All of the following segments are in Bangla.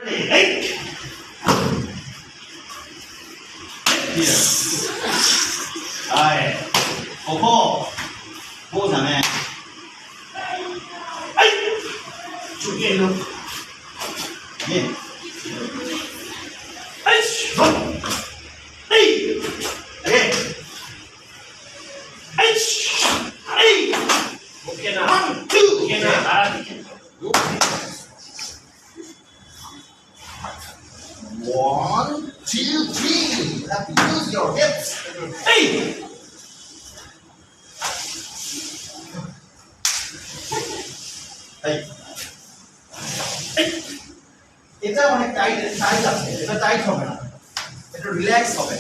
Here. Alright. Four. Four là nè. Chú kia luôn. Nè. Okay. Okay now. 1, 2. Okay now. 1, 2, 3. You have to use your hips. Hey. Hey. এটা অনেক টাইট আছে, এটা টাইট হবে না, এটা রিল্যাক্স হবে।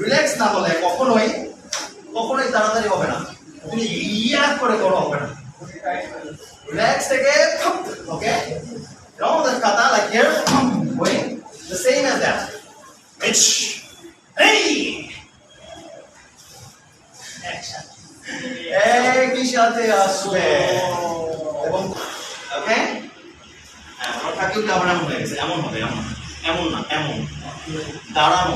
রিল্যাক্স না হলে কখনোই তাড়াতাড়ি হবে না, তুমি ইয়া করে করো হবে না। রিল্যাক্স থেকে ওকে, round the kata like here, going the same as that. Hey, action. একই সাথে আসবে এবং ওকে আমার থাকি আবার এমন হয়ে গেছে, এমন হবে, এমন না, এমন দাঁড়ানো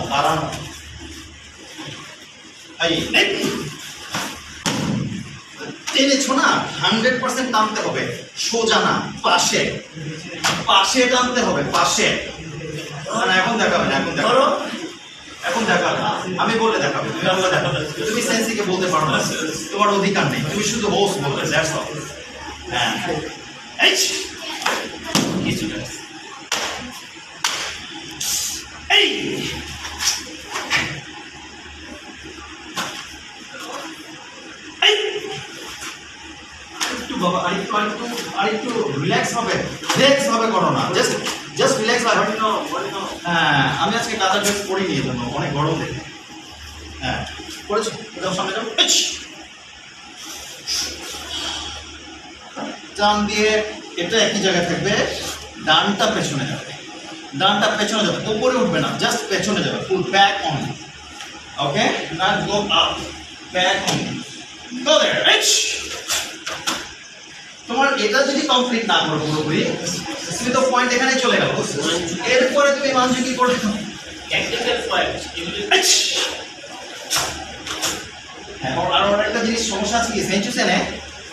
এই টেনেছো না 100% টানতে হবে, সোজা না, পাশে টানতে হবে, পাশে। এখন দেখাবে না, এখন দেখাবে, আমি বলে দেখাবে, তুমি সেন্সিকে বলতে পারো না, তোমার অধিকার নেই, তুমি শুধু হোস বলবে, দ্যাটস অল। হ্যাঁ কিছু না এই বাবা আরেকটু রিল্যাক্স হবে করো না, জাস্ট রিল্যাক্স হবে। হ্যাঁ আমি আজকে কাদা ড্রেস পরিনি, জন্য অনেক গরম দেখে। হ্যাঁ করেছো, যাও সামনে যাও, টান দিয়ে এটা একই জায়গায় থাকবে, ডানটা পেছনে যাবে, উপরে উঠবে না, জাস্ট পেছনে যাবে, ফুল ব্যাক অন। ওকে না go up, back on, go there. তোমার এটা যদি কমপ্লিট না করো পুরোপুরি, তুমি তো পয়েন্ট এখানে চলে গেল, এরপরে তুমি মানছো কি করবে, টেকনিক্যাল পয়েন্ট। হ্যাঁ আর একটা জিনিস সমস্যা আছে কি, সেঞ্চুসেনে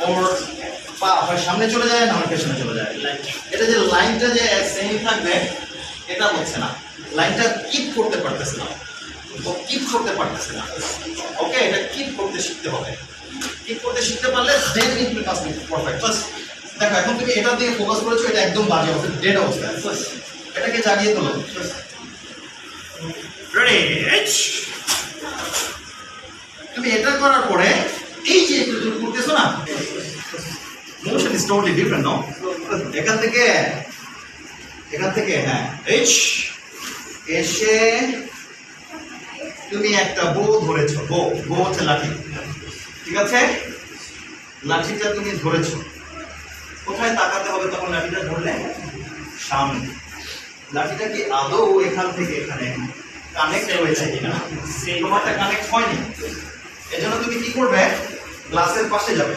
ওর পা হয় সামনে চলে যায় না হয় পেছনে চলে যায়, এটা যে লাইনটা যে সেম থাকবে এটা হচ্ছে না, লাইনটা কিপ করতে পারতেছে না, ওকে এটা কিপ করতে শিখতে হবে, শিখতে পারলে দেন ইট বিকামস পারফেক্ট। ফার্স্ট দেখো এখন তুমি এটা দিয়ে ফোকাস করেছো, এটা একদম বাজে অবস্থা, ডেড অবস্থা, এটাকে জাগিয়ে তোলো। রেডি, তুমি এটা করার পরে এই যে তুমি করতেছো না, motion is totally different, no? এখান থেকে হ্যাঁ এসে তুমি একটা বো ধরেছো, বো হচ্ছে লাঠি, ঠিক আছে? লাঠিটা তুমি ধরেছো, কোথায় তাকাতে হবে তখন লাঠিটা ধরলে? সামনে। লাঠিটা কি আদৌ এখান থেকে এখানে কানেক্ট হয়েছে কিনা? তোমারটা কানেক্ট হয়নি, এজন্য তুমি কি করবে, গ্লাসের পাশে যাবে,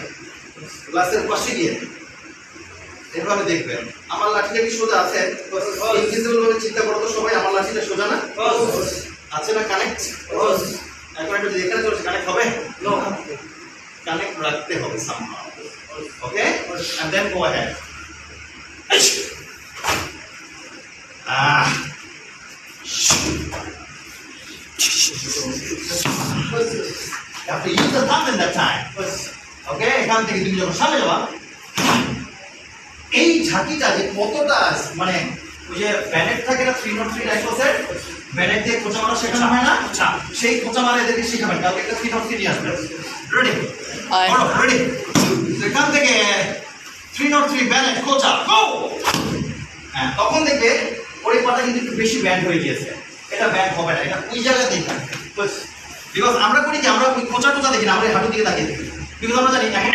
গ্লাসের পাশে গিয়ে এভাবে দেখবে আমার লাঠিটা কি সোজা আছে, ইনভিজিবল ভাবে চিন্তা করো তো সবাই, আমার লাঠিটা সোজা না আছে না, কানেক্ট। এখন একটু এখানে চলছে, কানেক্ট হবে? নো, কানেক্ট রাখতে হবে somehow. Okay, and then go ahead. You have to use the thumb in that time. Okay, এখান থেকে তুমি যখন সামনে যাবা, এই ঝাঁকিটা যে কতটা মানে ওই যে ব্যানেট থাকে না 303 রাইফেলসের, ব্যানেট দিয়ে খোঁচা মারা শেখানো হয় না, সেই খোঁচা মারা এদেরকে শেখাবেন, কালকে একটা 303 নিয়ে আসবেন। রেডি, রেডি, এখান থেকে 303 ব্যানেট খোঁচা, গো। হ্যাঁ তখন দেখবে ওই পাটা কিন্তু একটু বেশি ব্যান্ড হয়ে গিয়েছে, এটা ব্যান্ড হবে না, এটা ওই জায়গাতেই থাকবে। বিকজ আমরা করি কি, আমরা ওই খোঁচা দেখি না, আমরা হাঁটুর দিকে তাকিয়ে দেখি, বিকজ আমরা জানি এখন